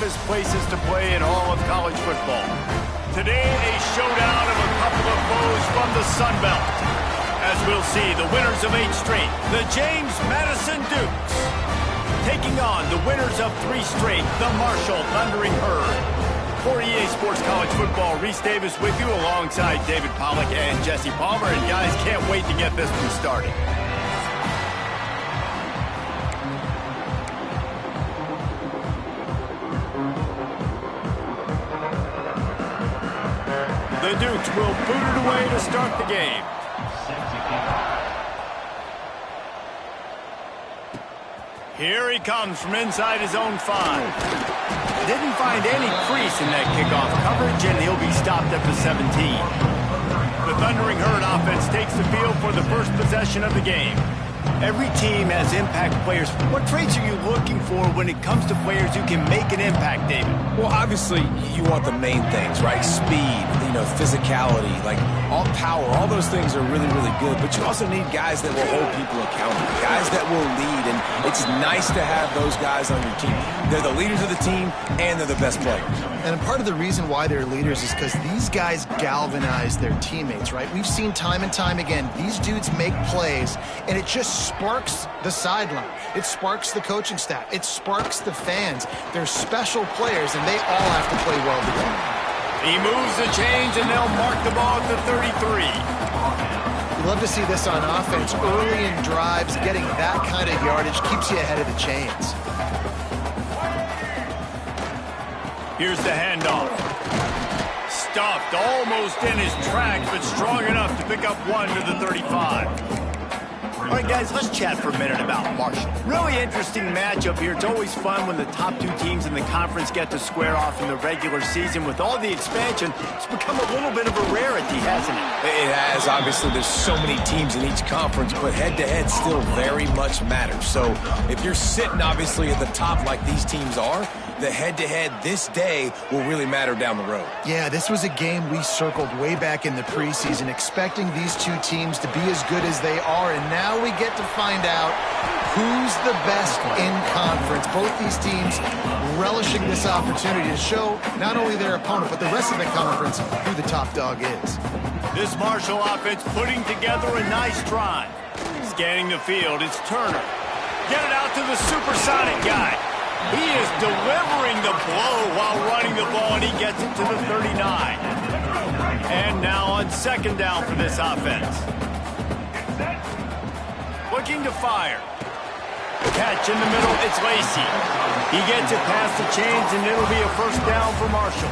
toughest places to play in all of college football. Today, a showdown of a couple of foes from the Sun Belt. As we'll see, the winners of 8 straight, the James Madison Dukes, taking on the winners of 3 straight, the Marshall Thundering Herd. For EA Sports College Football, Reese Davis with you alongside David Pollack and Jesse Palmer. And guys, can't wait to get this one started. The Dukes will boot it away to start the game. Here he comes from inside his own 5. Didn't find any crease in that kickoff coverage, and he'll be stopped at the 17. The Thundering Herd offense takes the field for the first possession of the game. Every team has impact players. What traits are you looking for when it comes to players who can make an impact, David? Well, obviously, you want the main things, right? Speed, physicality, like all power, all those things are really, really good. But you also need guys that will hold people accountable, guys that will lead. And it's nice to have those guys on your team. They're the leaders of the team, and they're the best players. And part of the reason why they're leaders is because these guys galvanize their teammates, right? We've seen time and time again, these dudes make plays, and it just sparks the sideline. It sparks the coaching staff. It sparks the fans. They're special players, and they all have to play well together. He moves the chains, and they'll mark the ball at the 33. You love to see this on offense. Early in drives, getting that kind of yardage keeps you ahead of the chains. Here's the handoff. Stuffed almost in his tracks, but strong enough to pick up 1 to the 35. All right, guys, let's chat for a minute about Marshall. Really interesting matchup here. It's always fun when the top 2 teams in the conference get to square off in the regular season. With all the expansion, it's become a little bit of a rarity, hasn't it? It has. Obviously, there's so many teams in each conference, but head-to-head still very much matters. So if you're sitting, obviously, at the top like these teams are, the head-to-head this day will really matter down the road. Yeah, this was a game we circled way back in the preseason, expecting these 2 teams to be as good as they are, and now we get to find out who's the best in conference. Both these teams relishing this opportunity to show not only their opponent, but the rest of the conference who the top dog is. This Marshall offense putting together a nice drive. Scanning the field, it's Turner. Get it out to the supersonic guy. He is delivering the blow while running the ball, and he gets it to the 39. And now on 2nd down for this offense. Looking to fire. Catch in the middle, it's Lacey. He gets it past the chains, and it'll be a 1st down for Marshall.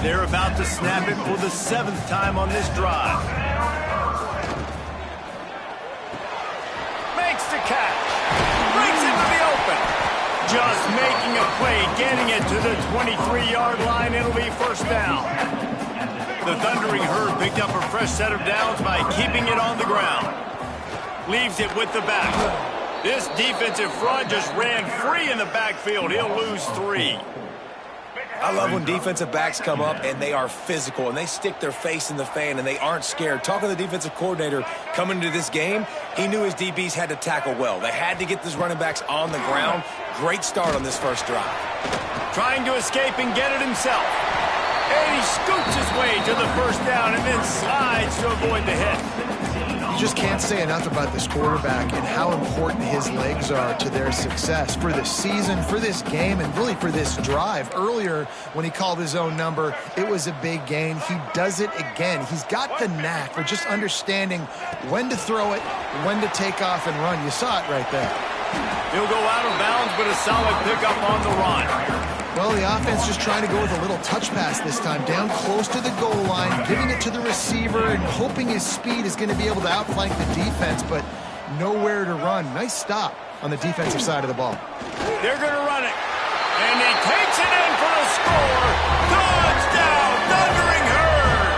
They're about to snap it for the 7th time on this drive. Makes the catch. Brings it to the open. Just making a play, getting it to the 23-yard line. It'll be 1st down. The Thundering Herd picked up a fresh set of downs by keeping it on the ground. Leaves it with the back. This defensive front just ran free in the backfield. He'll lose 3. I love when defensive backs come up and they are physical and they stick their face in the fan and they aren't scared. Talking to the defensive coordinator coming into this game, he knew his DBs had to tackle well. They had to get these running backs on the ground. Great start on this first drive. Trying to escape and get it himself. And he scoots his way to the 1st down and then slides to avoid the hit. You just can't say enough about this quarterback and how important his legs are to their success for this season, for this game, and really for this drive. Earlier, when he called his own number, it was a big gain. He does it again. He's got the knack for just understanding when to throw it, when to take off and run. You saw it right there. He'll go out of bounds, but a solid pickup on the run. Well, the offense just trying to go with a little touch pass this time, down close to the goal line, giving it to the receiver and hoping his speed is going to be able to outflank the defense, but nowhere to run. Nice stop on the defensive side of the ball. They're going to run it, and he takes it in for a score. Touchdown, Thundering Herd!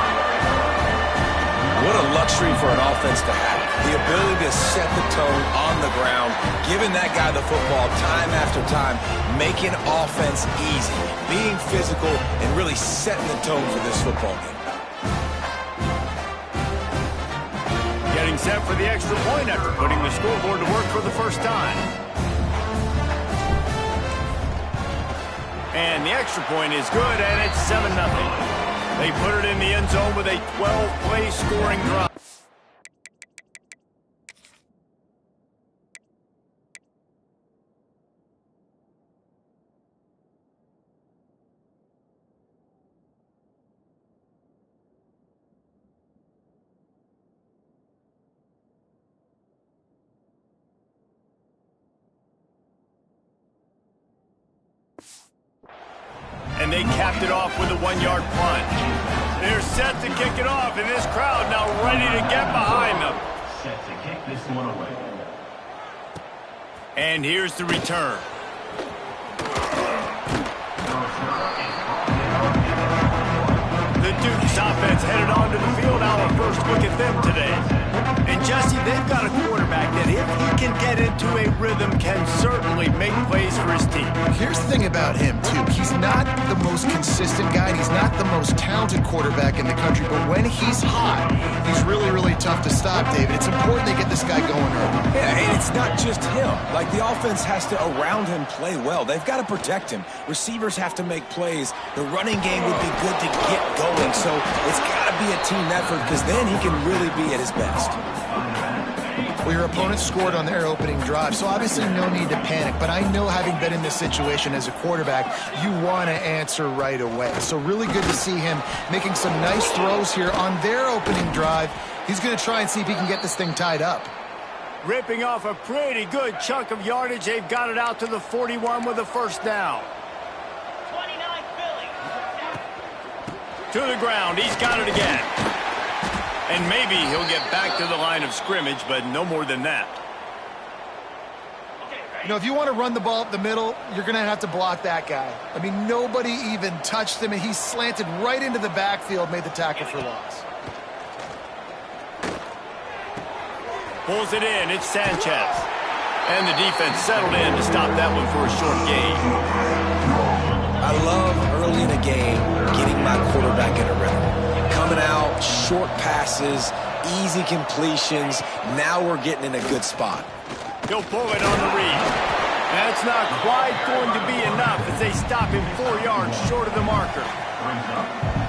What a luxury for an offense to have. The ability to set the tone on the ground, giving that guy the football time after time, making offense easy, being physical, and really setting the tone for this football game. Getting set for the extra point after putting the scoreboard to work for the first time. And the extra point is good, and it's 7-0. They put it in the end zone with a 12-play scoring drive. And they capped it off with a 1-yard punt. They're set to kick it off, and this crowd now ready to get behind them. Set to kick this one away. And here's the return. The Duke's offense headed onto the field. Our first look at them today. And Jesse, they've got a quarterback that if he can get into a rhythm can certainly make plays for his team. Here's the thing about him, too. He's not the most consistent guy, and he's not the most talented quarterback in the country, but when he's hot, he's really, really tough to stop, David. It's important they get this guy going early. Yeah, and it's not just him. Like, the offense has to, around him, play well. They've got to protect him. Receivers have to make plays. The running game would be good to get going, so it's got to be a team effort because then he can really be at his best. Well, your opponent scored on their opening drive, so obviously no need to panic. But I know, having been in this situation as a quarterback, you want to answer right away. So really good to see him making some nice throws here on their opening drive. He's going to try and see if he can get this thing tied up. Ripping off a pretty good chunk of yardage. They've got it out to the 41 with a first down. 29 Philly. To the ground. He's got it again. And maybe he'll get back to the line of scrimmage, but no more than that. You know, if you want to run the ball up the middle, you're going to have to block that guy. I mean, nobody even touched him, and he slanted right into the backfield, made the tackle for loss. Pulls it in. It's Sanchez. And the defense settled in to stop that one for a short gain. I love early in a game getting my quarterback in a rhythm. Coming out, short passes, easy completions. Now we're getting in a good spot. He'll pull it on the read. That's not quite going to be enough as they stop him 4 yards short of the marker.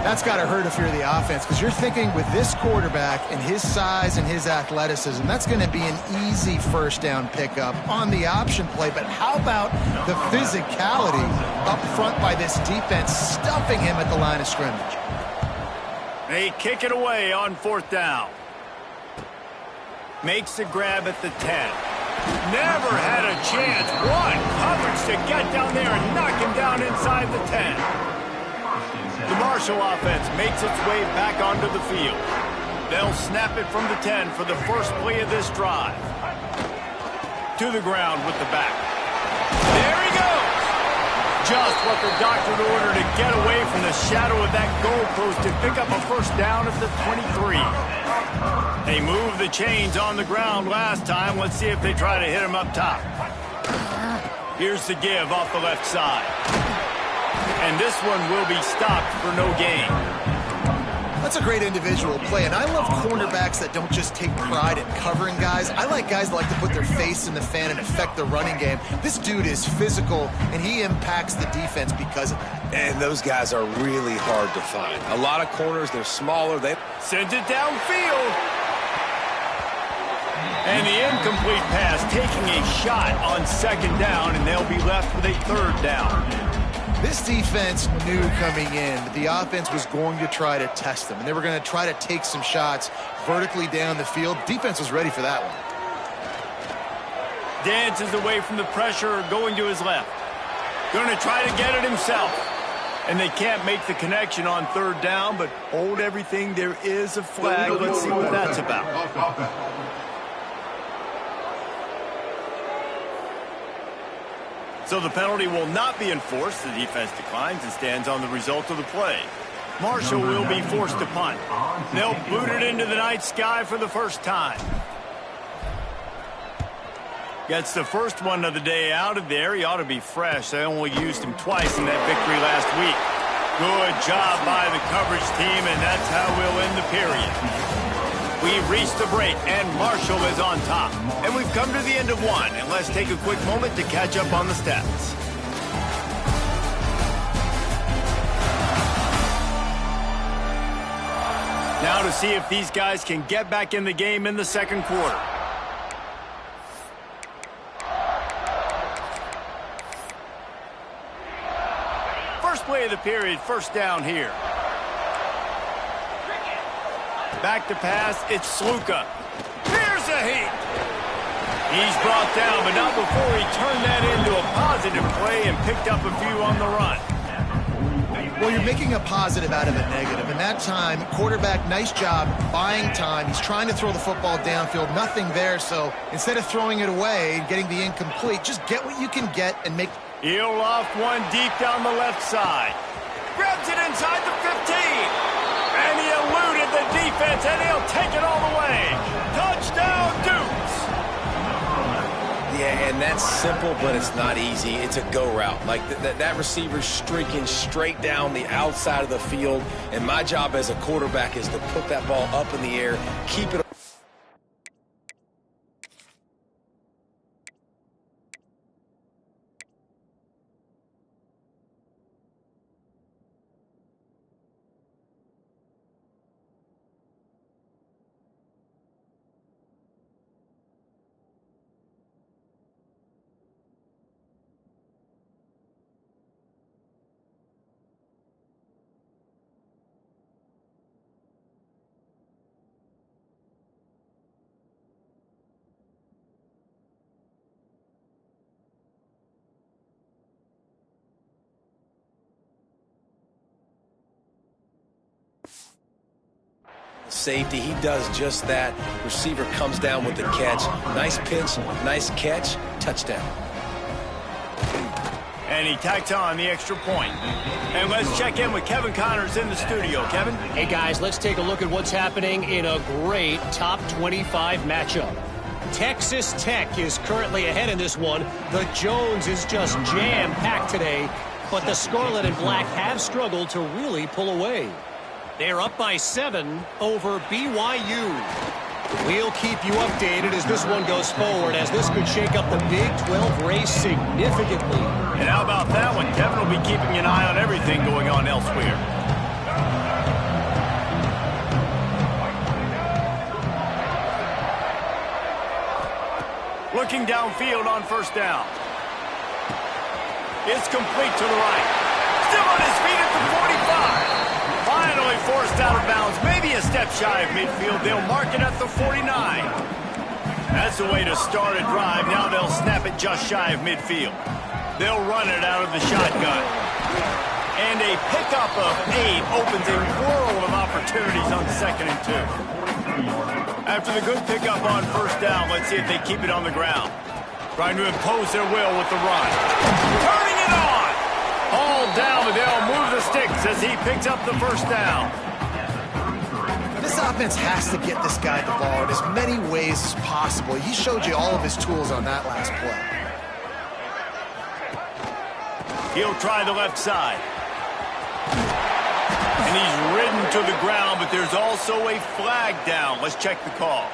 That's got to hurt if you're the offense, because you're thinking with this quarterback and his size and his athleticism, that's going to be an easy first down pickup on the option play. But how about the physicality up front by this defense, stuffing him at the line of scrimmage? They kick it away on 4th down. Makes the grab at the 10. Never had a chance. One coverage to get down there and knock him down inside the 10. The Marshall offense makes its way back onto the field. They'll snap it from the 10 for the first play of this drive. To the ground with the back. There he goes! Just what the doctor ordered to get away from the shadow of that goalpost and pick up a first down at the 23. They moved the chains on the ground last time. Let's see if they try to hit him up top. Here's the give off the left side. And this one will be stopped for no gain. That's a great individual play, and I love cornerbacks that don't just take pride in covering guys. I like guys that like to put their face in the fan and affect the running game. This dude is physical, and he impacts the defense because of that. And those guys are really hard to find. A lot of corners, they're smaller. They sends it downfield. And the incomplete pass taking a shot on 2nd down, and they'll be left with a 3rd down. This defense knew coming in that the offense was going to try to test them, and they were going to try to take some shots vertically down the field. Defense was ready for that one. Dances away from the pressure, going to his left. Going to try to get it himself. And they can't make the connection on 3rd down, but hold everything. There is a flag. Let's see what that's about. So the penalty will not be enforced. The defense declines and stands on the result of the play. Marshall will be forced to punt. They'll boot it into the night sky for the first time. Gets the first one of the day out of there. He ought to be fresh. They only used him twice in that victory last week. Good job by the coverage team, and that's how we'll end the period. We've reached the break, and Marshall is on top. And we've come to the end of one, and let's take a quick moment to catch up on the stats. to see if these guys can get back in the game in the second quarter. First play of the period, first down here. Back to pass, it's Sluka. Here's a heat. He's brought down, but not before he turned that into a positive play and picked up a few on the run. Well, you're making a positive out of a negative. And that time, quarterback, nice job buying time. He's trying to throw the football downfield. Nothing there, so instead of throwing it away, getting the incomplete, just get what you can get and make... He'll loft one deep down the left side. Grabs it inside the 15. And he eluded the defense, and he'll take it all the way. Touchdown, Dukes. Yeah, and that's simple, but it's not easy. It's a go route. Like that receiver's streaking straight down the outside of the field, and my job as a quarterback is to put that ball up in the air, keep it. Safety, he does just that. Receiver comes down with the catch. Nice pitch, nice catch, touchdown. And he tacks on the extra point. And let's check in with Kevin Connors in the studio. Kevin? Hey, guys, let's take a look at what's happening in a great top 25 matchup. Texas Tech is currently ahead in this one. The Jones is just jam-packed today, but the Scarlet and Black have struggled to really pull away. They're up by 7 over BYU. We'll keep you updated as this one goes forward, as this could shake up the Big 12 race significantly. And how about that one? Kevin will be keeping an eye on everything going on elsewhere. Looking downfield on first down. It's complete to the right. Still on his feet at the 45. Finally forced out of bounds, maybe a step shy of midfield. They'll mark it at the 49. That's the way to start a drive. Now they'll snap it just shy of midfield. They'll run it out of the shotgun. And a pickup of 8 opens a world of opportunities on 2nd and 2. After the good pickup on first down, let's see if they keep it on the ground. Trying to impose their will with the run. Turning it on! All down, but they'll move the sticks as he picks up the first down. This offense has to get this guy the ball in as many ways as possible. He showed you all of his tools on that last play. He'll try the left side. And he's ridden to the ground, but there's also a flag down. Let's check the call.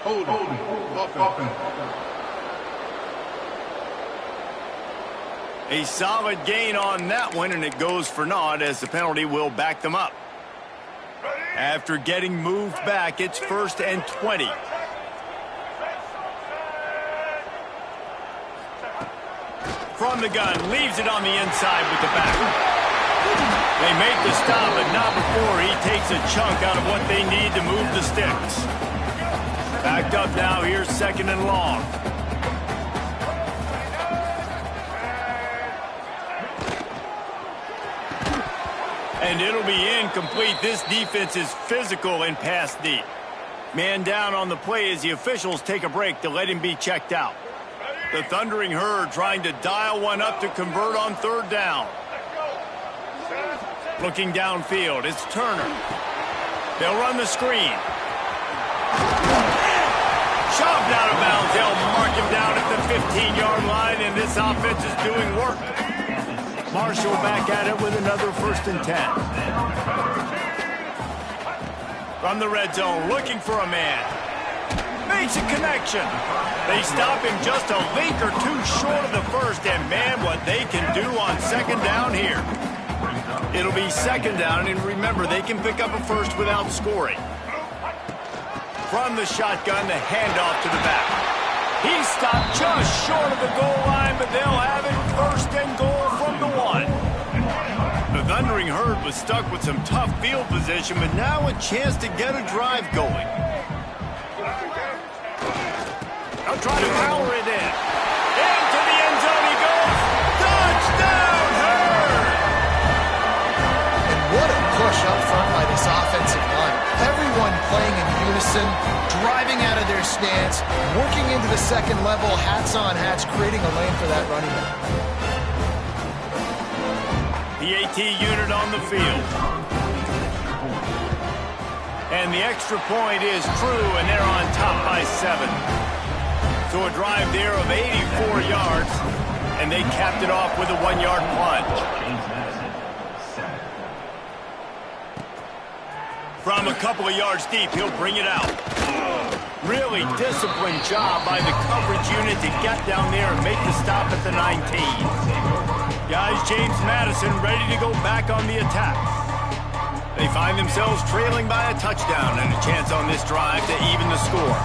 Hold it. A solid gain on that one, and it goes for naught as the penalty will back them up. After getting moved back, it's 1st and 20. From the gun, leaves it on the inside with the back. They make the stop, but not before he takes a chunk out of what they need to move the sticks. Backed up now, here's 2nd and long. And it'll be incomplete. This defense is physical and pass deep. Man down on the play as the officials take a break to let him be checked out. The Thundering Herd trying to dial one up to convert on 3rd down. Looking downfield, it's Turner. They'll run the screen. Shoved out of bounds. They'll mark him down at the 15-yard line, and this offense is doing work. Marshall back at it with another 1st and 10. From the red zone, looking for a man. Makes a connection. They stop him just a link or two short of the first, and man, what they can do on 2nd down here. It'll be second down, and remember, they can pick up a first without scoring. From the shotgun, the handoff to the back. He stopped just short of the goal line, but they'll have it first and goal from the 1. The Thundering Herd was stuck with some tough field position, but now a chance to get a drive going. They'll try to power it in. Into the end zone he goes. Touchdown, Herd! And what a push up front by this offensive line. Everyone playing in unison, driving out of their stance, working into the second level, hats on hats, creating a lane for that running back. The AT unit on the field. And the extra point is true, and they're on top by 7. So a drive there of 84 yards, and they capped it off with a 1-yard plunge. From a couple of yards deep, he'll bring it out. Really disciplined job by the coverage unit to get down there and make the stop at the 19. Guys, James Madison ready to go back on the attack. They find themselves trailing by a touchdown and a chance on this drive to even the score.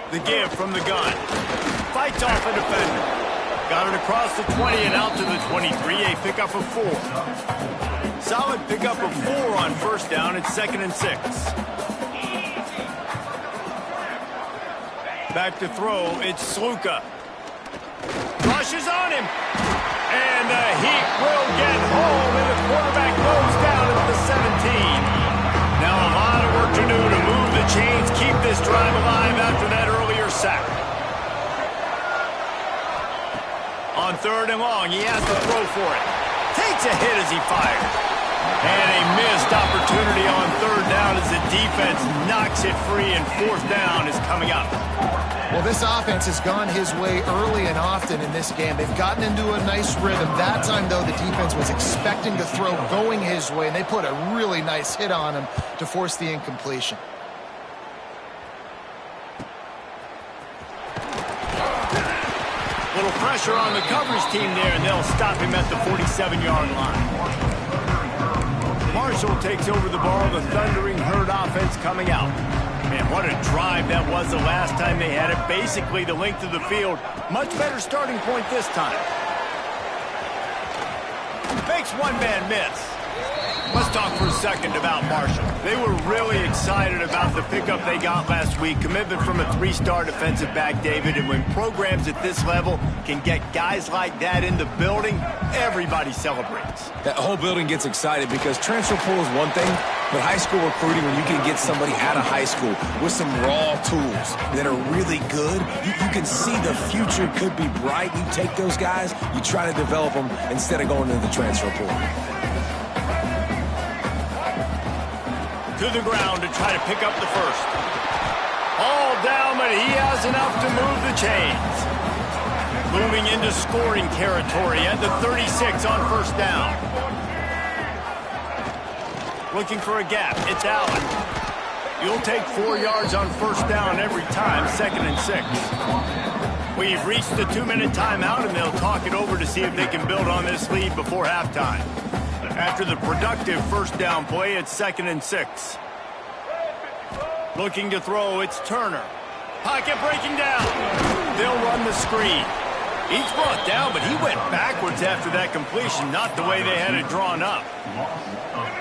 The give from the gun. Fights off a defender. Got it across the 20 and out to the 23. A pickup of 4. Solid pickup of 4 on first down. It's 2nd and 6. Back to throw. It's Sluka. Rushes on him. And the heat will get home, and the quarterback goes down at the 17. Now a lot of work to do to move the chains, keep this drive alive after that earlier sack. On 3rd and long, he has to throw for it. Takes a hit as he fires. And a missed opportunity on 3rd down as the defense knocks it free, and 4th down is coming up. Well, this offense has gone his way early and often in this game. They've gotten into a nice rhythm. That time, though, the defense was expecting the throw going his way, and they put a really nice hit on him to force the incompletion. Little pressure on the coverage team there, and they'll stop him at the 47-yard line. Marshall takes over the ball. The Thundering Herd offense coming out. Man, what a drive that was the last time they had it. Basically the length of the field. Much better starting point this time. Makes one man miss. Let's talk for a second about Marshall. They were really excited about the pickup they got last week. Commitment from a 3-star defensive back, David. And when programs at this level can get guys like that in the building, everybody celebrates. That whole building gets excited because transfer pool is one thing, but high school recruiting, when you can get somebody out of high school with some raw tools that are really good, you can see the future could be bright. You take those guys, you try to develop them instead of going into the transfer pool. To the ground to try to pick up the first. All down, but he has enough to move the chains. Moving into scoring territory at the 36 on first down. Looking for a gap. It's Allen. You'll take 4 yards on first down every time, 2nd and 6. We've reached the 2-minute timeout, and they'll talk it over to see if they can build on this lead before halftime. After the productive first down play, it's 2nd and 6. Looking to throw, it's Turner. Pocket breaking down. They'll run the screen. He's brought down, but he went backwards after that completion, not the way they had it drawn up.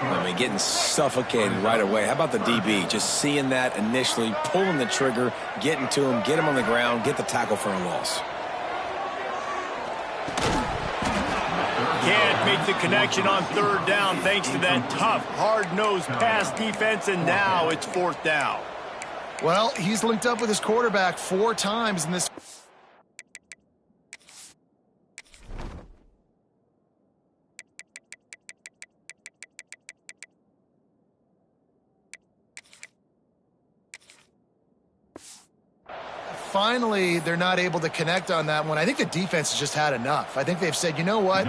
I mean, getting suffocated right away. How about the DB? Just seeing that initially, pulling the trigger, getting to him, get him on the ground, get the tackle for a loss. Can't make the connection on 3rd down thanks to that tough, hard-nosed pass defense, and now it's 4th down. Well, he's linked up with his quarterback 4 times in this. Finally, they're not able to connect on that one. I think the defense has just had enough. I think they've said, you know what,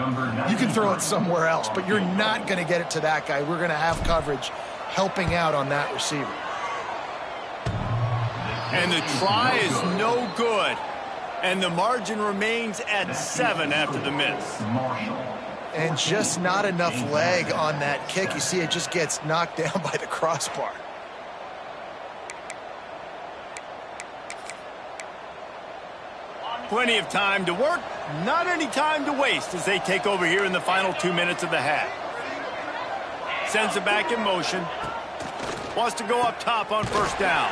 you can throw it somewhere else, but you're not going to get it to that guy. We're going to have coverage helping out on that receiver. And the try is no good. And the margin remains at 7 after the miss. And just not enough leg on that kick. You see it just gets knocked down by the crossbar. Plenty of time to work, not any time to waste as they take over here in the final 2 minutes of the half. Sends it back in motion. Wants to go up top on first down.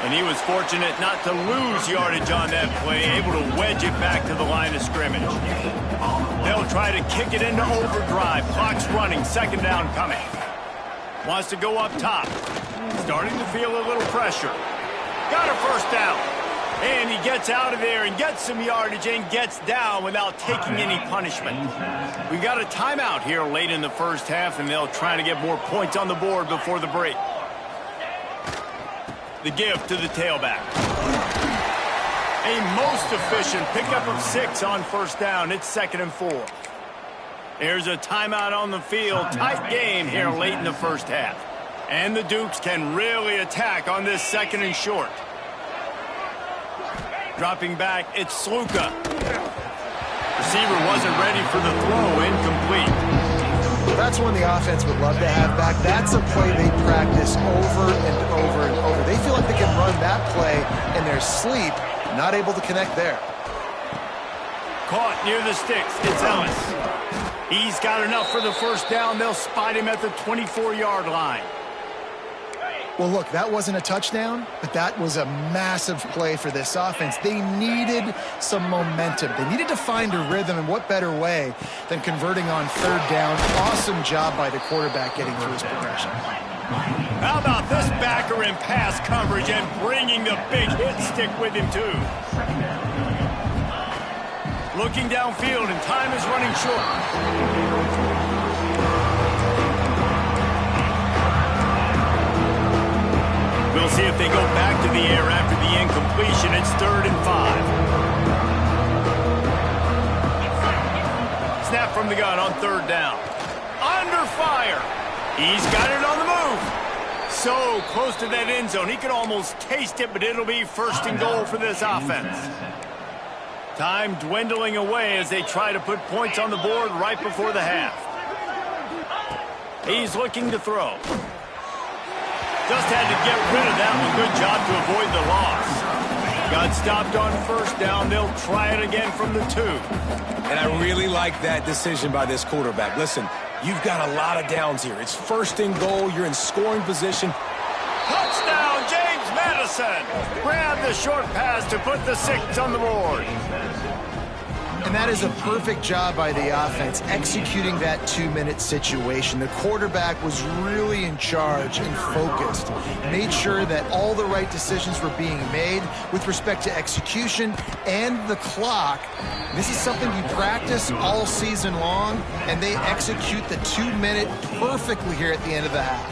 And he was fortunate not to lose yardage on that play, able to wedge it back to the line of scrimmage. They'll try to kick it into overdrive. Clock's running, second down coming. Wants to go up top. Starting to feel a little pressure. Got a first down. And he gets out of there and gets some yardage and gets down without taking any punishment. We got a timeout here late in the first half, and they'll try to get more points on the board before the break. The give to the tailback. A most efficient pickup of 6 on first down. It's 2nd and 4. There's a timeout on the field. Tight game here late in the first half. And the Dukes can really attack on this 2nd and short. Dropping back, it's Sluka. Receiver wasn't ready for the throw, incomplete. That's one the offense would love to have back. That's a play they practice over and over and over. They feel like they can run that play in their sleep, not able to connect there. Caught near the sticks, it's Ellis. He's got enough for the first down. They'll spot him at the 24-yard line. Well, look, that wasn't a touchdown, but that was a massive play for this offense. They needed some momentum. They needed to find a rhythm, and what better way than converting on third down. Awesome job by the quarterback getting through his progression. How about this backer in pass coverage and bringing the big hit stick with him, too. Looking downfield, and time is running short. We'll see if they go back to the air after the incompletion. It's 3rd and 5. Snap from the gun on 3rd down. Under fire. He's got it on the move. So close to that end zone. He could almost taste it, but it'll be 1st and goal for this offense. Time dwindling away as they try to put points on the board right before the half. He's looking to throw. Just had to get rid of that one. Good job to avoid the loss. Got stopped on first down. They'll try it again from the 2. And I really like that decision by this quarterback. Listen, you've got a lot of downs here. It's 1st and goal. You're in scoring position. Touchdown, James Madison. Grab the short pass to put the 6 on the board. And that is a perfect job by the offense, executing that 2-minute situation. The quarterback was really in charge and focused. Made sure that all the right decisions were being made with respect to execution and the clock. This is something you practice all season long, and they execute the 2-minute perfectly here at the end of the half.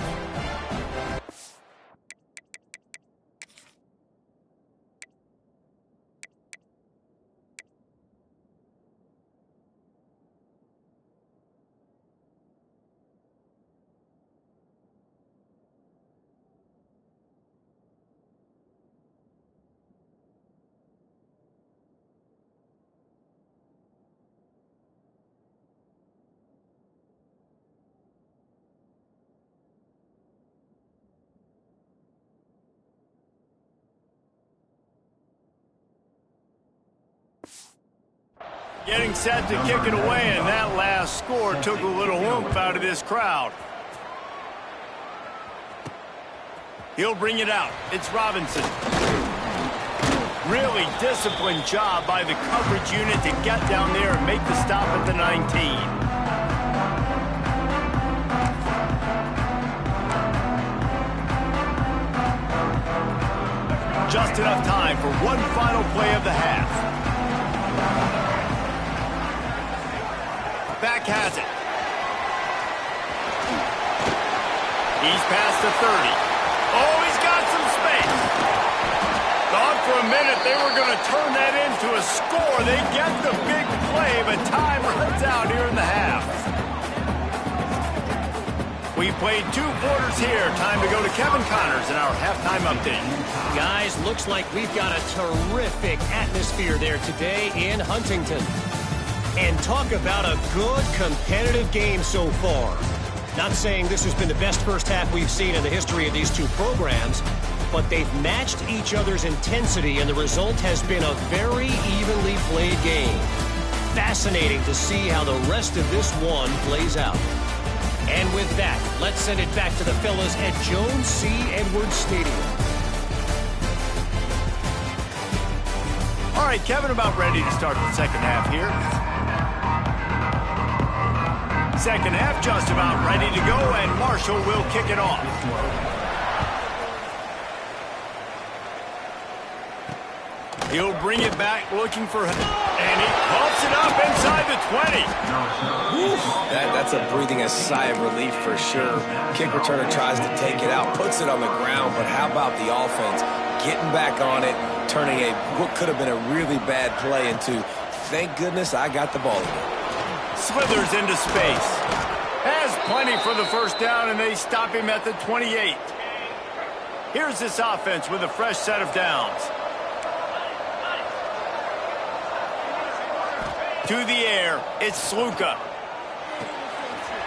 Getting set to kick it away, and that last score took a little oomph out of this crowd. He'll bring it out. It's Robinson. Really disciplined job by the coverage unit to get down there and make the stop at the 19. Just enough time for one final play of the half. Back has it. He's past the 30. Oh, he's got some space. Thought for a minute they were going to turn that into a score. They get the big play, but time runs out here in the half. We played 2 quarters here. Time to go to Kevin Connors in our halftime update. Guys, looks like we've got a terrific atmosphere there today in Huntington. And talk about a good competitive game so far. Not saying this has been the best first half we've seen in the history of these two programs, but they've matched each other's intensity, and the result has been a very evenly played game. Fascinating to see how the rest of this one plays out. And with that, let's send it back to the fellas at Jones C. Edwards Stadium. All right, Kevin, about ready to start the second half here. Second half just about ready to go, and Marshall will kick it off. He'll bring it back looking for... And he pumps it up inside the 20. That's a breathing a sigh of relief for sure. Kick returner tries to take it out, puts it on the ground, but how about the offense getting back on it, turning what could have been a really bad play into, thank goodness I got the ball again. Slithers into space. Has plenty for the first down, and they stop him at the 28. Here's this offense with a fresh set of downs. To the air, it's Sluka.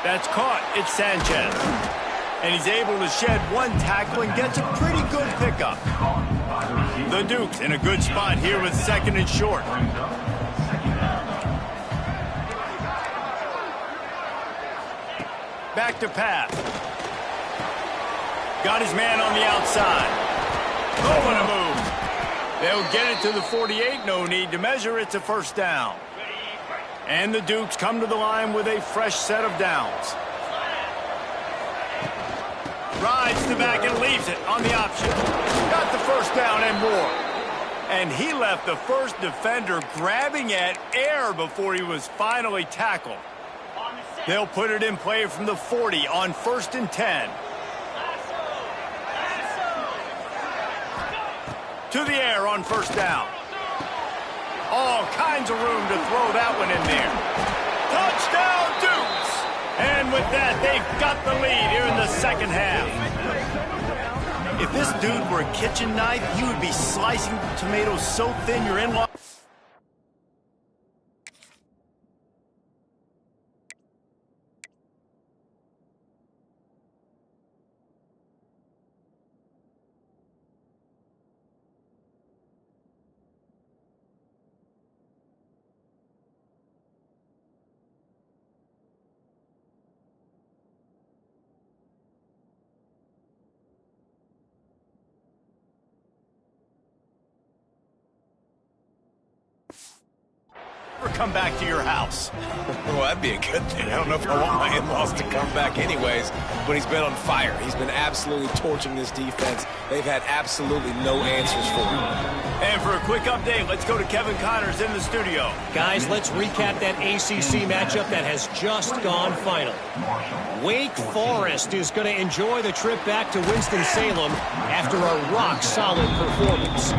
That's caught, it's Sanchez. And he's able to shed one tackle and gets a pretty good pickup. The Dukes in a good spot here with second and short. Back to pass. Got his man on the outside. Oh, what a move. They'll get it to the 48. No need to measure. It's a first down. And the Dukes come to the line with a fresh set of downs. Rides the back and leaves it on the option. Got the first down and more. And he left the first defender grabbing at air before he was finally tackled. They'll put it in play from the 40 on 1st and 10. To the air on first down. All kinds of room to throw that one in there. Touchdown, Dukes! And with that, they've got the lead here in the second half. If this dude were a kitchen knife, he would be slicing tomatoes so thin your in-law... come back to your house. Well, that'd be a good thing. I don't know if I want my in-laws to come back anyways, but he's been on fire. He's been absolutely torching this defense. They've had absolutely no answers for him. And for a quick update, let's go to Kevin Connors in the studio. Guys, let's recap that ACC matchup that has just gone final. Wake Forest is going to enjoy the trip back to Winston-Salem after a rock-solid performance.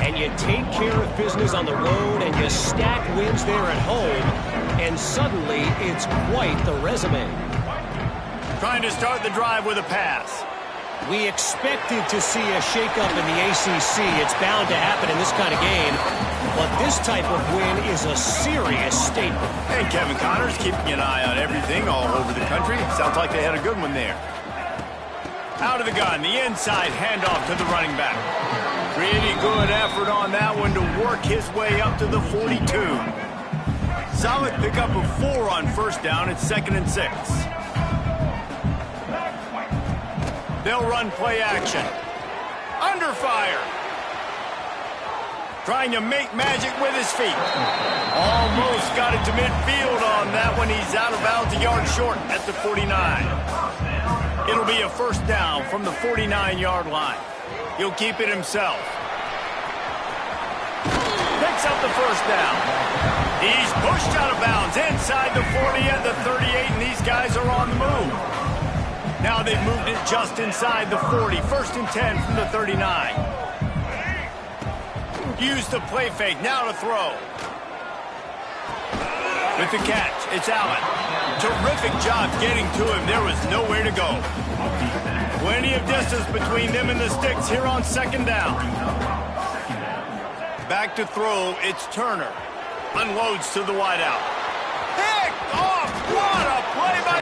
And you take care of business on the road and you stack wins there at home, and suddenly it's quite the resume. Trying to start the drive with a pass. We expected to see a shakeup in the ACC. It's bound to happen in this kind of game. But this type of win is a serious statement. And Kevin Connors keeping an eye on everything all over the country. Sounds like they had a good one there. Out of the gun, the inside handoff to the running back. Pretty good effort on that one to work his way up to the 42. Solid pickup of 4 on first down. It's 2nd and 6. They'll run play action. Under fire. Trying to make magic with his feet. Almost got it to midfield on that one. He's out of bounds, a yard short at the 49. It'll be a first down from the 49-yard line. He'll keep it himself. Picks up the first down. He's pushed out of bounds inside the 40 at the 38, and these guys are on the move. Now they've moved it just inside the 40. 1st and 10 from the 39. Use the play fake. Now to throw. With the catch, it's Allen. Terrific job getting to him. There was nowhere to go. Plenty of distance between them and the sticks here on second down. Back to throw, it's Turner. Unloads to the wideout. Picked off! What a play by...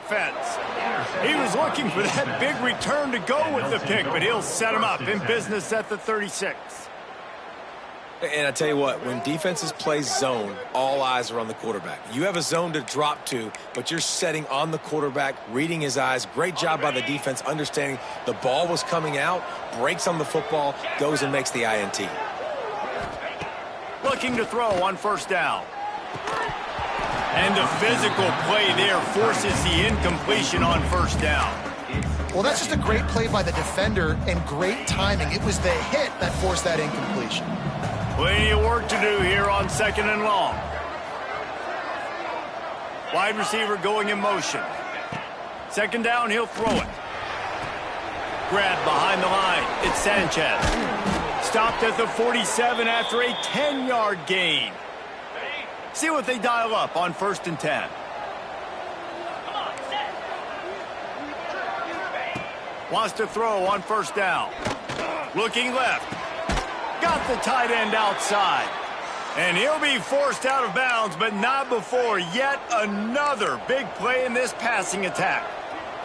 Fence. He was looking for that big return to go with the pick, but he'll set him up in business at the 36. And I tell you what, when defenses play zone, all eyes are on the quarterback. You have a zone to drop to, but you're setting on the quarterback, reading his eyes. Great job by the defense, understanding the ball was coming out, breaks on the football, goes and makes the INT. Looking to throw on first down. And the physical play there forces the incompletion on first down. Well, that's just a great play by the defender and great timing. It was the hit that forced that incompletion. Plenty of work to do here on second and long. Wide receiver going in motion. Second down, he'll throw it. Grab behind the line. It's Sanchez. Stopped at the 47 after a 10-yard gain. See what they dial up on first and 10. Wants to throw on first down. Looking left. Got the tight end outside. And he'll be forced out of bounds, but not before yet another big play in this passing attack.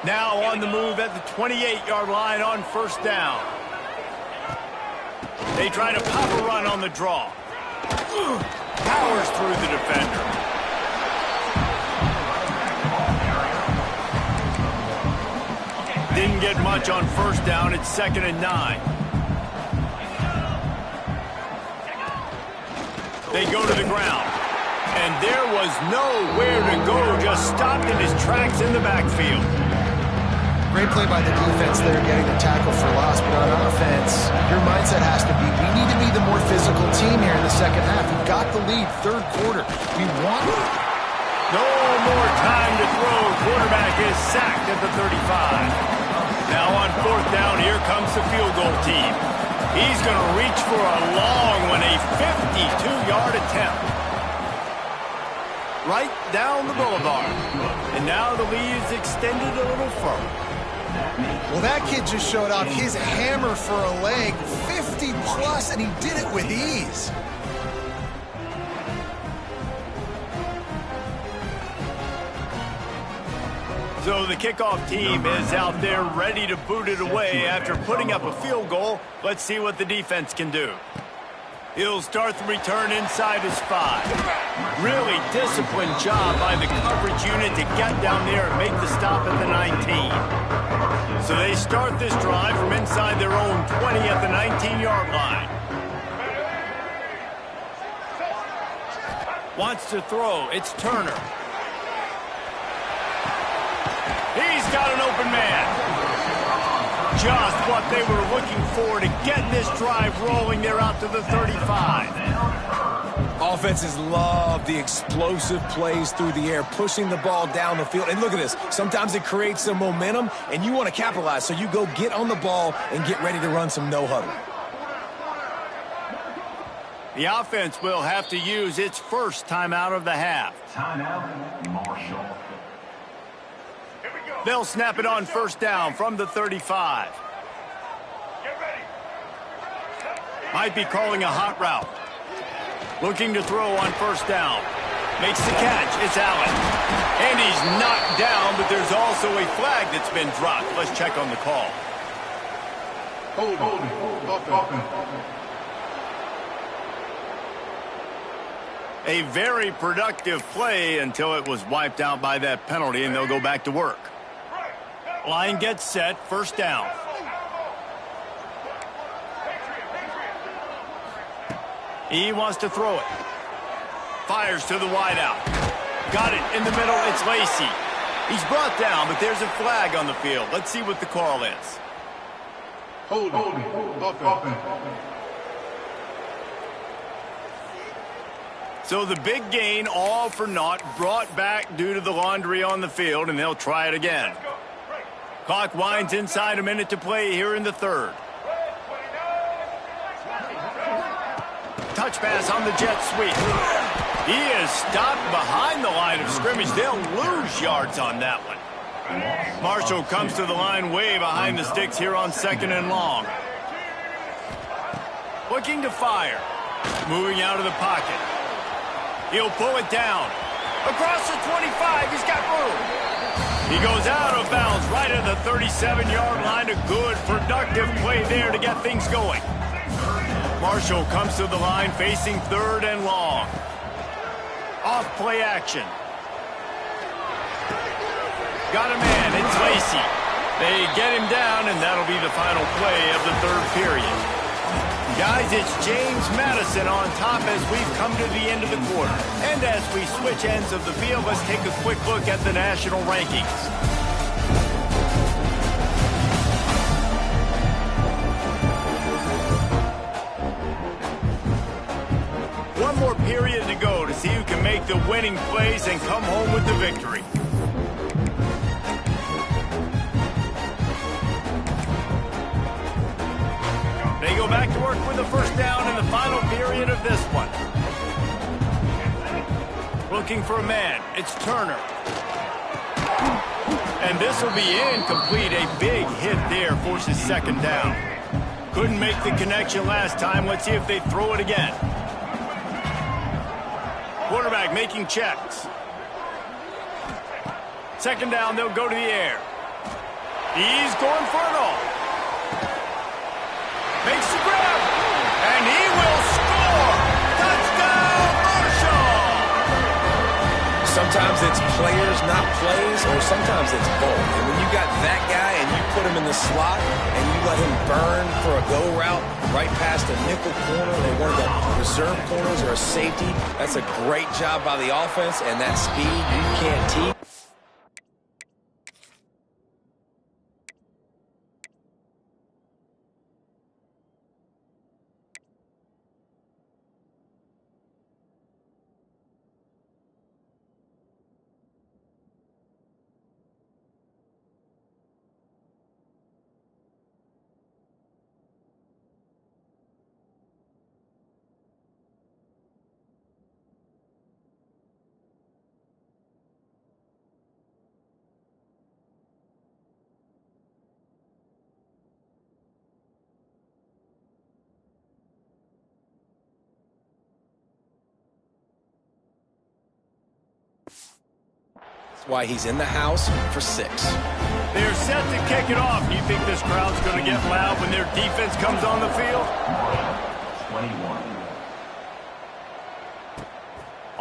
Now on the move at the 28-yard line on first down. They try to pop a run on the draw. Powers through the defender. Didn't get much on first down. It's second and 9. They go to the ground. And there was nowhere to go. Just stopped in his tracks in the backfield. Great play by the defense there, getting the tackle for loss. But on offense, your mindset has to be, we need to be the more physical team here in the second half. We've got the lead, third quarter. We want it. No more time to throw. Quarterback is sacked at the 35. Now on fourth down, here comes the field goal team. He's going to reach for a long one, a 52-yard attempt. Right down the boulevard. And now the lead is extended a little further. Well, that kid just showed off his hammer for a leg, 50-plus, and he did it with ease. So the kickoff team is out there ready to boot it away after putting up a field goal. Let's see what the defense can do. He'll start the return inside his 5. Really disciplined job by the coverage unit to get down there and make the stop at the 19. So they start this drive from inside their own 20 at the 19-yard line. Wants to throw. It's Turner. He's got an open man. Just what they were looking for to get this drive rolling. They're out to the 35. Offenses love the explosive plays through the air, pushing the ball down the field. And look at this. Sometimes it creates some momentum, and you want to capitalize. So you go get on the ball and get ready to run some no-huddle. The offense will have to use its first timeout of the half. Timeout, Marshall. They'll snap it on first down from the 35. Might be calling a hot route. Looking to throw on first down. Makes the catch. It's Allen. And he's knocked down, but there's also a flag that's been dropped. Let's check on the call. A very productive play until it was wiped out by that penalty, and they'll go back to work. Line gets set, first down. He wants to throw it. Fires to the wideout. Got it in the middle, it's Lacy. He's brought down, but there's a flag on the field. Let's see what the call is. So the big gain, all for naught, brought back due to the laundry on the field, and they'll try it again. Clock winds inside a minute to play here in the third. Touch pass on the jet sweep. He is stopped behind the line of scrimmage. They'll lose yards on that one. Marshall comes to the line way behind the sticks here on 2nd and long. Looking to fire. Moving out of the pocket. He'll pull it down. Across the 25, he's got room. He goes out of bounds right at the 37-yard line. A good, productive play there to get things going. Marshall comes to the line facing 3rd and long. Off play action. Got a man, it's Lacey. They get him down, and that'll be the final play of the 3rd period. Guys, it's James Madison on top as we've come to the end of the quarter. And as we switch ends of the field, let's take a quick look at the national rankings. One more period to go to see who can make the winning plays and come home with the victory. They go back to work with the first down in the final period of this one. Looking for a man. It's Turner. And this will be incomplete. A big hit there forces 2nd down. Couldn't make the connection last time. Let's see if they throw it again. Quarterback making checks. 2nd down, they'll go to the air. He's going for it all. Makes the grab, and he will score! Touchdown, Marshall! Sometimes it's players, not plays, or sometimes it's both. And when you got that guy and you put him in the slot and you let him burn for a go route right past a nickel corner or one of the reserve corners or a safety, that's a great job by the offense, and that speed you can't teach. That's why he's in the house for 6. They're set to kick it off. Do you think this crowd's going to get loud when their defense comes on the field? 21.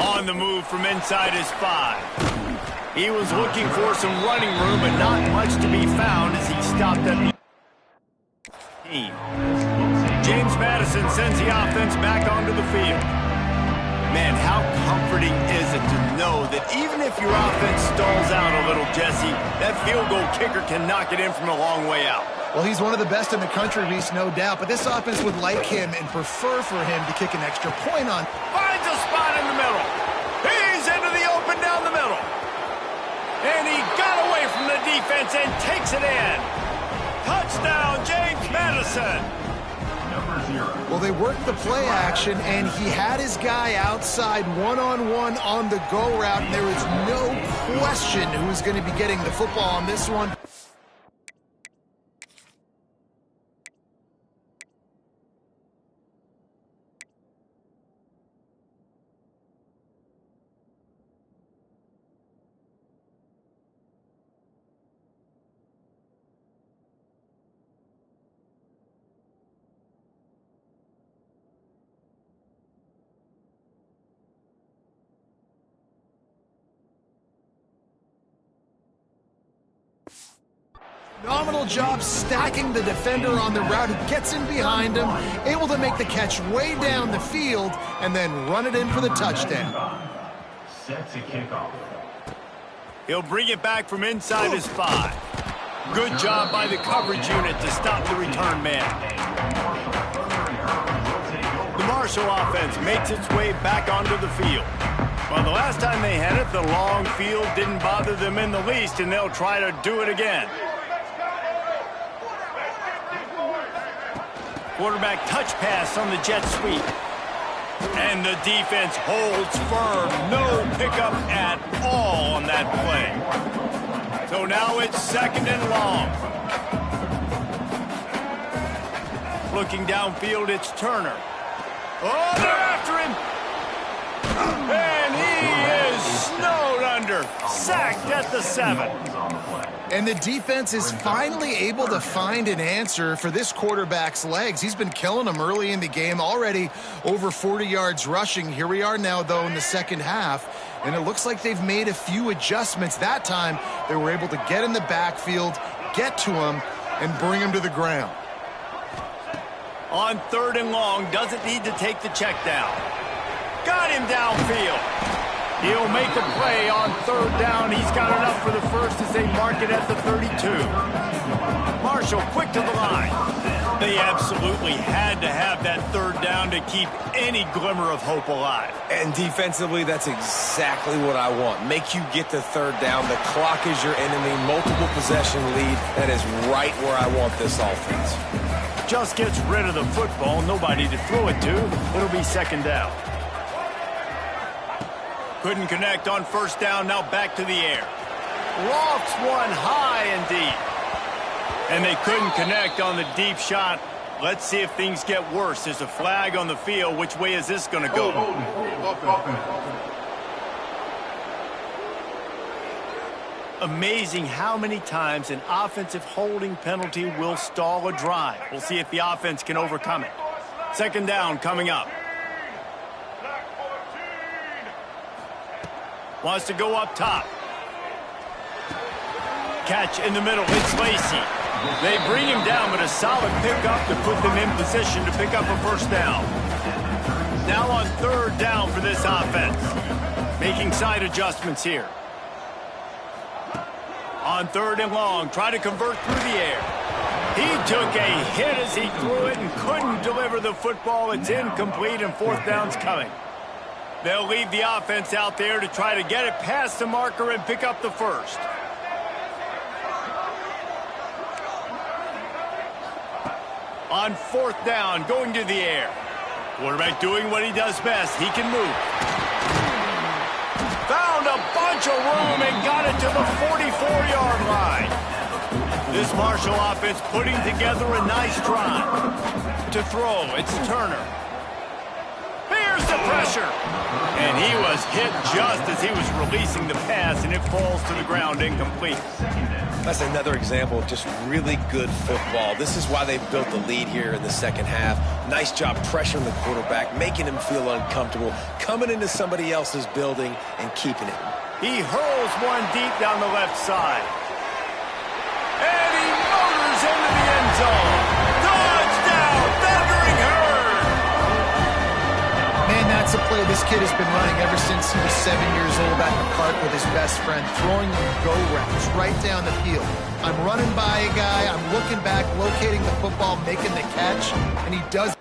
On the move from inside his 5. He was looking for some running room, but not much to be found as he stopped at the team. James Madison sends the offense back onto the field. Man, how comforting is it to know that even if your offense stalls out a little, Jesse, that field goal kicker can knock it in from a long way out. Well, he's one of the best in the country, Reese, no doubt. But this offense would like him and prefer for him to kick an extra point on. Finds a spot in the middle. He's into the open down the middle. And he got away from the defense and takes it in. Touchdown, James Madison. Well, they worked the play action, and he had his guy outside one-on-one on the go route, and there was no question who was going to be getting the football on this one. Phenomenal job stacking the defender on the route. He gets in behind him, able to make the catch way down the field, and then run it in for the touchdown. Set to kick off. He'll bring it back from inside his 5. Good job by the coverage unit to stop the return man. The Marshall offense makes its way back onto the field. Well, the last time they had it, the long field didn't bother them in the least, and they'll try to do it again. Quarterback touch pass on the jet sweep. And the defense holds firm. No pickup at all on that play. So now it's 2nd and long. Looking downfield, it's Turner. Oh, they're after him. And he is snowed under. Sacked at the 7. And the defense is finally able to find an answer for this quarterback's legs. He's been killing them early in the game, already over 40 yards rushing. Here we are now, though, in the second half, and it looks like they've made a few adjustments. That time, they were able to get in the backfield, get to him, and bring him to the ground. On 3rd and long, doesn't need to take the check down. Got him downfield. He'll make a play on 3rd down. He's got enough for the first as they mark it at the 32. Marshall quick to the line. They absolutely had to have that 3rd down to keep any glimmer of hope alive. And defensively, that's exactly what I want. Make you get the 3rd down. The clock is your enemy. Multiple possession lead. That is right where I want this offense. Just gets rid of the football. Nobody to throw it to. It'll be 2nd down. Couldn't connect on 1st down. Now back to the air. Lofts one high and deep. And they couldn't connect on the deep shot. Let's see if things get worse. There's a flag on the field. Which way is this going to go? Amazing how many times an offensive holding penalty will stall a drive. We'll see if the offense can overcome it. 2nd down coming up. Wants to go up top. Catch in the middle. It's Lacey. They bring him down, but a solid pickup to put them in position to pick up a 1st down. Now on 3rd down for this offense. Making side adjustments here. On 3rd and long, try to convert through the air. He took a hit as he threw it and couldn't deliver the football. It's incomplete, and 4th down's coming. They'll leave the offense out there to try to get it past the marker and pick up the 1st. On 4th down, going to the air. Quarterback doing what he does best. He can move. Found a bunch of room and got it to the 44-yard line. This Marshall offense putting together a nice drive. To throw, it's Turner. Here's the pressure. And he was hit just as he was releasing the pass, and it falls to the ground incomplete. That's another example of just really good football. This is why they've built the lead here in the second half. Nice job pressuring the quarterback, making him feel uncomfortable, coming into somebody else's building and keeping it. He hurls one deep down the left side. And he motors into the end zone. Touchdown, Thundering Herd! Man, that's a play this kid has been running ever since he was 7 years old at the park with his best friend, throwing go routes right down the field. I'm running by a guy, I'm looking back, locating the football, making the catch, and he does.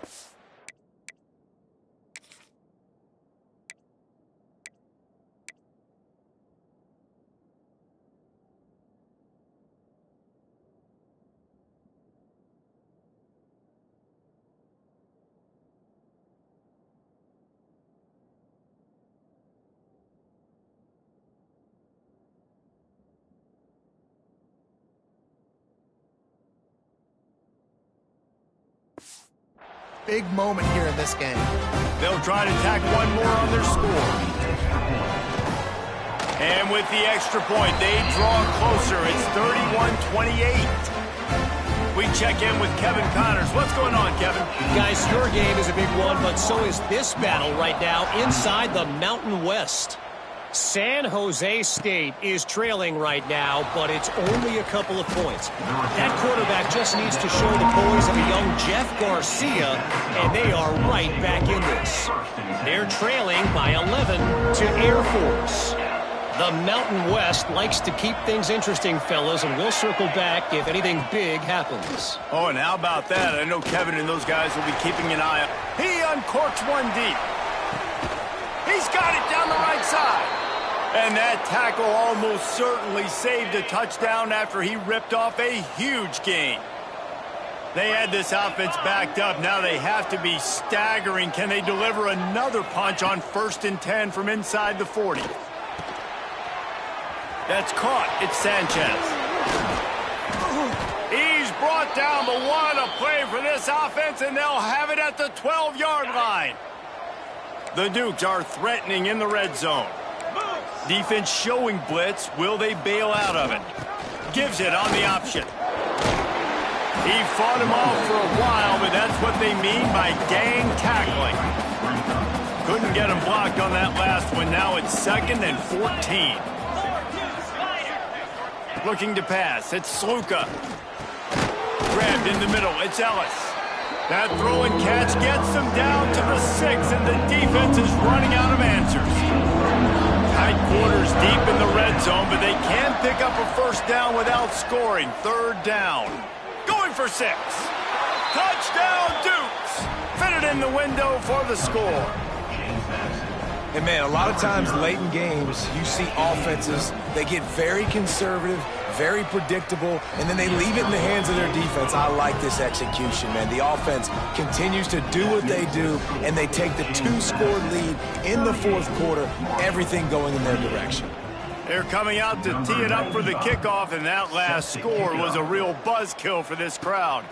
Big moment here in this game. They'll try to tack one more on their score. And with the extra point, they draw closer. It's 31-28. We check in with Kevin Connors. What's going on, Kevin? Guys, your game is a big one, but so is this battle right now inside the Mountain West. San Jose State is trailing right now, but it's only a couple of points. That quarterback just needs to show the poise of a young Jeff Garcia, and they are right back in this. They're trailing by 11 to Air Force. The Mountain West likes to keep things interesting, fellas, and we'll circle back if anything big happens. Oh, and how about that? I know Kevin and those guys will be keeping an eye out. He uncorks one deep. He's got it down the right side. And that tackle almost certainly saved a touchdown after he ripped off a huge gain. They had this offense backed up. Now they have to be staggering. Can they deliver another punch on 1st and 10 from inside the 40? That's caught. It's Sanchez. He's brought down, but what a play for this offense, and they'll have it at the 12-yard line. The Dukes are threatening in the red zone. Defense showing blitz. Will they bail out of it? Gives it on the option. He fought him off for a while, but that's what they mean by gang tackling. Couldn't get him blocked on that last one. Now it's 2nd and 14. Looking to pass. It's Sluka. Grabbed in the middle. It's Ellis. That throw and catch gets them down to the 6, and the defense is running out of answers. Tight quarters deep in the red zone, but they can pick up a 1st down without scoring. 3rd down. Going for 6. Touchdown, Dukes. Fit it in the window for the score. And, man, a lot of times late in games, you see offenses, they get very conservative, very predictable, and then they leave it in the hands of their defense. I like this execution, man. The offense continues to do what they do, and they take the 2-score lead in the 4th quarter, everything going in their direction. They're coming out to tee it up for the kickoff, and that last score was a real buzzkill for this crowd.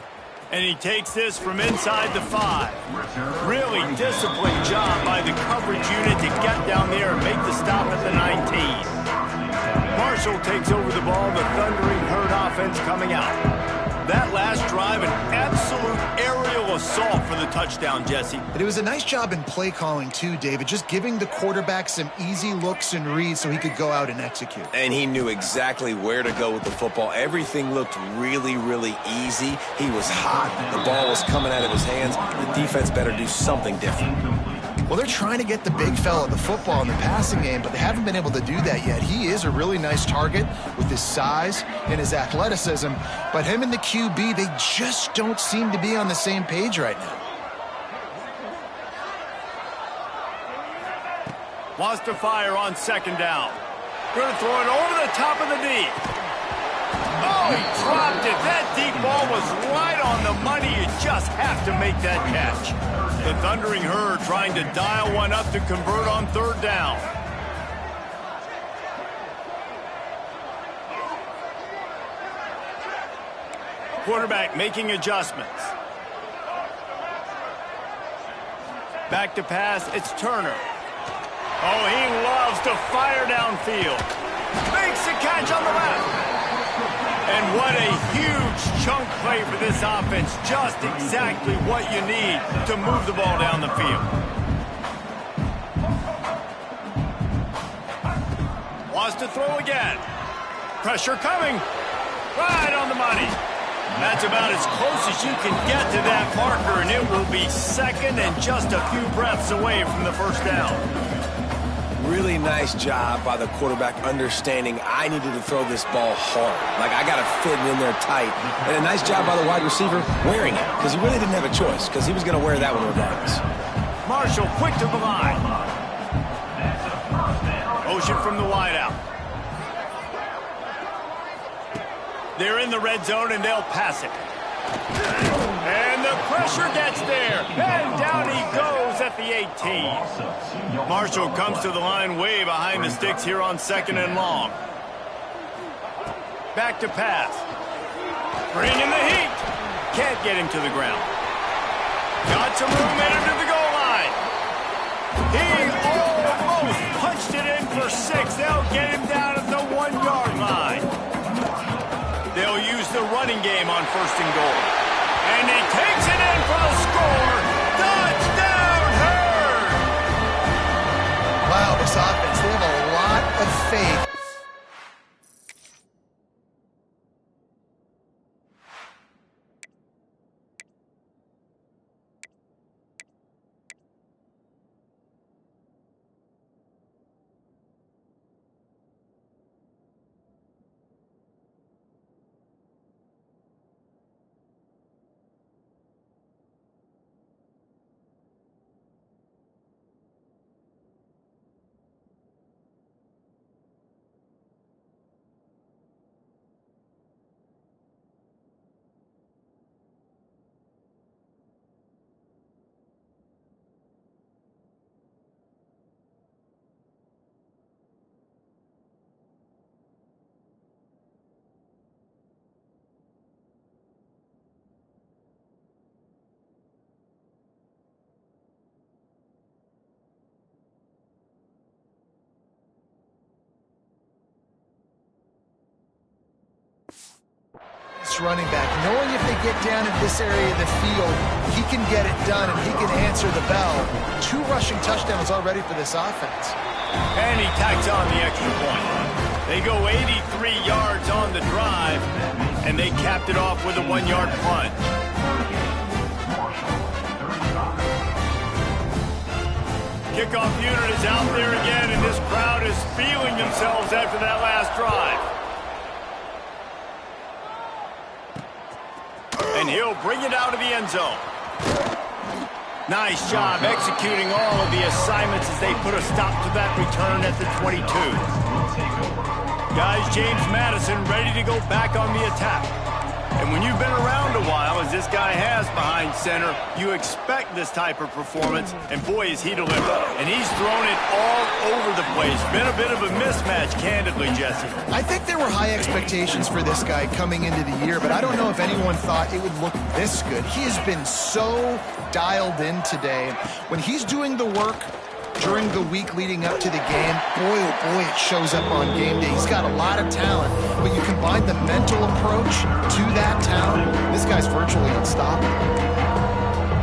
And he takes this from inside the 5. Really disciplined job by the coverage unit to get down there and make the stop at the 19. Marshall takes over the ball, the Thundering Herd offense coming out. That last drive, an absolute aerial assault for the touchdown, Jesse. But it was a nice job in play calling too, David, just giving the quarterback some easy looks and reads so he could go out and execute. And he knew exactly where to go with the football. Everything looked really, really easy. He was hot. The ball was coming out of his hands. The defense better do something different. Well, they're trying to get the big fella the football in the passing game, but they haven't been able to do that yet. He is a really nice target with his size and his athleticism, but him and the QB, they just don't seem to be on the same page right now. Wants to fire on 2nd down. Going to throw it over the top of the D. Oh, he dropped it. That deep ball was right on the money. You just have to make that catch. The Thundering Herd trying to dial one up to convert on 3rd down. Quarterback making adjustments. Back to pass, it's Turner. Oh, he loves to fire downfield. Makes the catch on the left. And what a huge chunk play for this offense. Just exactly what you need to move the ball down the field. Wants to throw again. Pressure coming. Right on the money. That's about as close as you can get to that marker, and it will be 2nd and just a few breaths away from the 1st down. Really nice job by the quarterback understanding I needed to throw this ball hard. Like, I got to fit it in there tight. And a nice job by the wide receiver wearing it, because he really didn't have a choice, because he was going to wear that one regardless. Marshall quick to the line. Motion from the wideout. They're in the red zone, and they'll pass it. And the pressure gets there. And down he goes at the 18. Marshall comes to the line way behind the sticks here on 2nd and long. Back to pass. Bringing the heat. Can't get him to the ground. Got some room in to the goal line. He almost punched it in for 6. They'll get him down at the 1-yard line. They'll use the running game on 1st and goal. And he takes it in for the score. Touchdown, Herd! Wow, this offense, they have a lot of faith. this running back, knowing if they get down in this area of the field, he can get it done and he can answer the bell. 2 rushing touchdowns already for this offense. And he tacks on the extra point. They go 83 yards on the drive, and they capped it off with a 1-yard plunge. Kickoff unit is out there again, and this crowd is feeling themselves after that last drive. And he'll bring it out of the end zone. Nice job executing all of the assignments as they put a stop to that return at the 22. Guys, James Madison ready to go back on the attack. And when you've been around a while, as this guy has behind center, you expect this type of performance, and boy, is he delivered. And he's thrown it all over the place. Been a bit of a mismatch, candidly, Jesse. I think there were high expectations for this guy coming into the year, but I don't know if anyone thought it would look this good. He has been so dialed in today. When he's doing the work during the week leading up to the game, boy, oh boy, it shows up on game day. He's got a lot of talent, but you combine the mental approach to that talent, this guy's virtually unstoppable.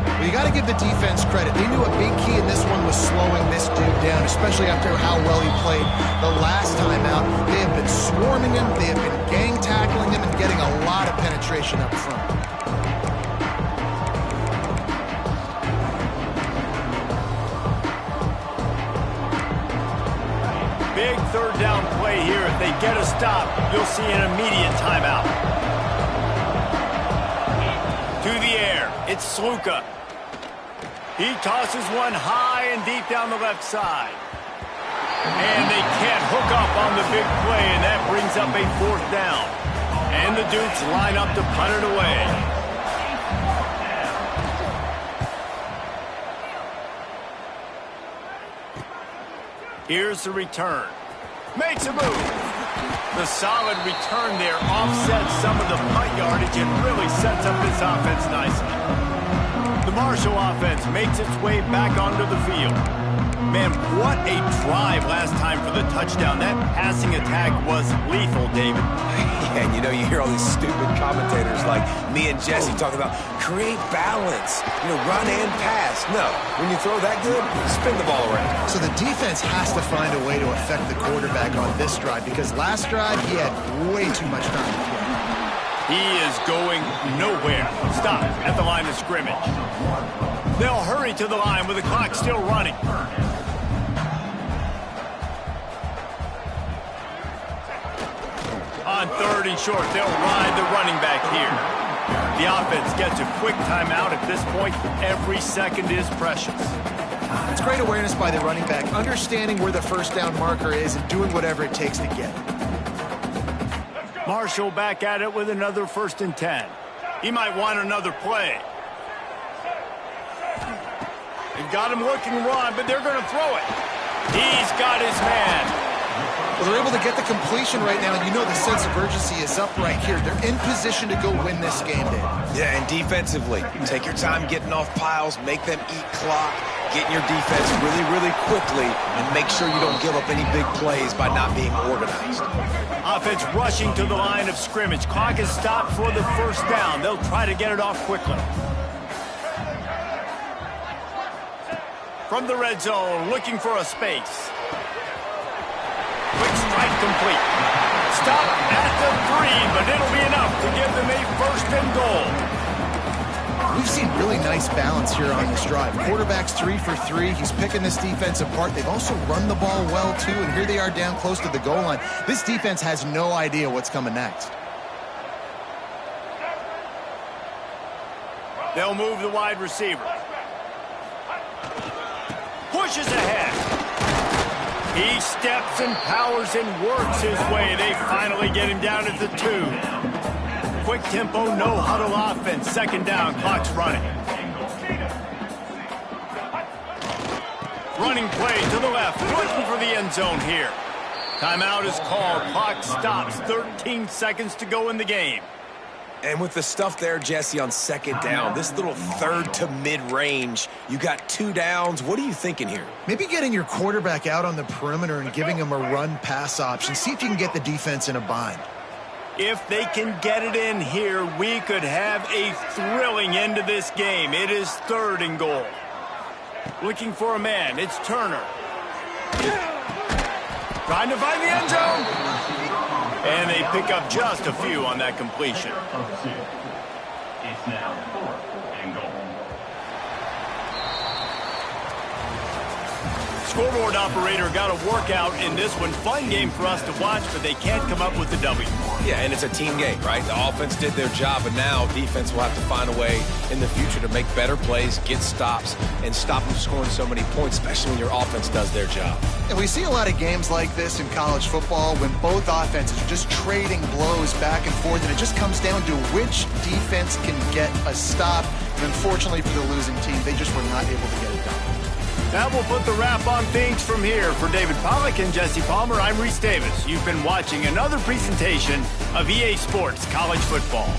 But you got to give the defense credit. They knew a big key in this one was slowing this dude down, especially after how well he played the last time out. They have been swarming him, they have been gang tackling him, and getting a lot of penetration up front. Big third down play here. If they get a stop, you'll see an immediate timeout. To the air, it's Sluka. He tosses one high and deep down the left side. And they can't hook up on the big play, and that brings up a 4th down. And the Dukes line up to punt it away. Here's the return. Makes a move. The solid return there offsets some of the punt yardage and really sets up this offense nicely. The Marshall offense makes its way back onto the field. Man, what a drive last time for the touchdown. That passing attack was lethal, David. And you know, you hear all these stupid commentators like me and Jesse talk about create balance, run and pass. No, when you throw that good, spin the ball around. So the defense has to find a way to affect the quarterback on this drive, because last drive he had way too much time to play. He is going nowhere. Stop at the line of scrimmage. They'll hurry to the line with the clock still running. On 3rd and short, they'll ride the running back here. The offense gets a quick timeout at this point. Every second is precious. It's great awareness by the running back, understanding where the 1st down marker is and doing whatever it takes to get it. Marshall back at it with another 1st and 10. He might want another play. They've got him looking run, but they're going to throw it. He's got his man. Well, they're able to get the completion right now, and you know the sense of urgency is up right here. They're in position to go win this game, Dave. Yeah, and defensively, take your time getting off piles, make them eat clock, get in your defense really, really quickly, and make sure you don't give up any big plays by not being organized. Offense rushing to the line of scrimmage. Clock is stopped for the 1st down. They'll try to get it off quickly. From the red zone, looking for a space. Quick strike complete. Stop at the 3, but it'll be enough to give them a 1st and goal. We've seen really nice balance here on this drive. Quarterback's 3 for 3. He's picking this defense apart. They've also run the ball well, too, and here they are down close to the goal line. This defense has no idea what's coming next. They'll move the wide receiver. Pushes ahead. He steps and powers and works his way. They finally get him down at the 2. Quick tempo, no huddle offense. 2nd down, clock's running. Running play to the left, looking for the end zone here. Timeout is called. Clock stops. 13 seconds to go in the game. And with the stuff there, Jesse, on 2nd down, this little 3rd to mid-range, you got 2 downs. What are you thinking here? Maybe getting your quarterback out on the perimeter and giving him a run-pass option. See if you can get the defense in a bind. If they can get it in here, we could have a thrilling end to this game. It is 3rd and goal. Looking for a man. It's Turner. Trying to find the end zone. And they pick up just a few on that completion. It's now 4th and goal. Scoreboard operator got a workout in this one. Fun game for us to watch, but they can't come up with the W. Yeah, and it's a team game, right? The offense did their job, but now defense will have to find a way in the future to make better plays, get stops, and stop them scoring so many points, especially when your offense does their job. And we see a lot of games like this in college football when both offenses are just trading blows back and forth, and it just comes down to which defense can get a stop. And unfortunately for the losing team, they just were not able to get it done. That will put the wrap on things from here. For David Pollack and Jesse Palmer, I'm Reese Davis. You've been watching another presentation of EA Sports College Football.